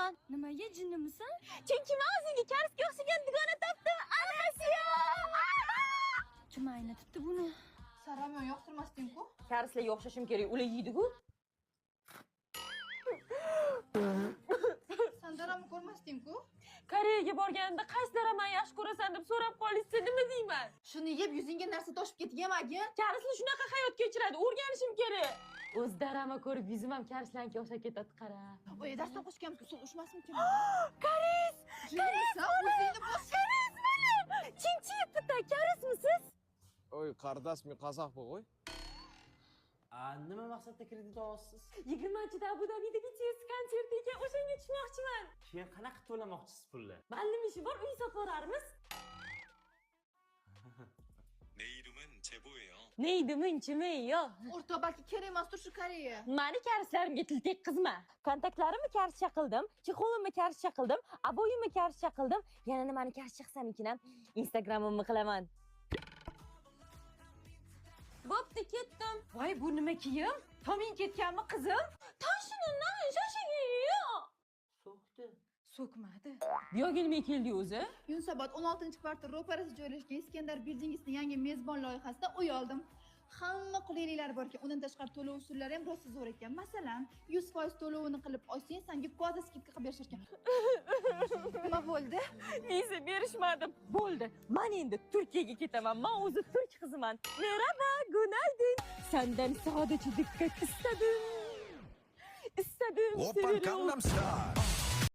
jinnman. Nimaga jinnimisan? Chunki men o'zingga karsga o'xshagan dugona topdim. Anasiya! Kim aynatibdi buni? Saramyon yoqtirmasding-ku. Karslarga o'xshashim kerak, ular yeydi-ku. Sen daramni ko'rmasding-ku. Koreyaga borganimda qaysi daraman yaxshi ko'rasan deb so'rab qolishsa nima deyman? Shuni yeb yuzingga narsa toshib ketganmagin. Karslar shunaqa hayot kechiradi, o'rganishim kerak. O'z darama ko'rib yuzim ham karslarga o'xshab ketadi, qara. Oy, darsdan qo'shganmiz, suv ushmasmikin? Karis! Jinnisan, o'zingni bos. Karis mana! Chinchi bitta karismisiz? Oy, qardosh, men qozoqman qo'y. Nima maqsadda kredit olasiz? 20-da Abu Dabida BTS konserti ekan, o'shanga tushmoqchiman. Keyin qanaqa to'lamoqchisiz pulni? Ma'lum ishi bor, uy sotib olamiz. 내 이름은 제보예요. Neydimin chimiyo. O'rtoq, balki kerak emasdir shu Koreya. Mani karslarimga til tekkizma. Kontaktlarimni karscha qildim, chexolimni karscha qildim, aboyimni karscha qildim. Yana nimani karscha qilsam ekan? Instagramimni qilaman. Bo'pti, ketdim. Voy, bu nima kiyim? Toming ketganmi, qizim? Tashinimdan shoshigiyo. So'qdi. So'kmadi. Buyoqqa nima keldi o'zi? Yunusobod 16-kvartal ro'parasida joylashgan Iskandar Building'ning yangi mezbon loyihasida uy oldim. Hamma qulayliklari bor ekan. Undan tashqari to'lov usullari ham rosa zo'r ekan. Masalan, 100% to'lovini qilib olsang, senga kvota skidka qilib berishar ekan. Nima bo'ldi? Viza berishmadi. Bo'ldi. Men endi Turkiyaga ketaman. Men o'zi turk qiziman. Merhaba, günaydın. Senden sadece dikkat istedim. İstedim Oppan seni. Gangnam Style.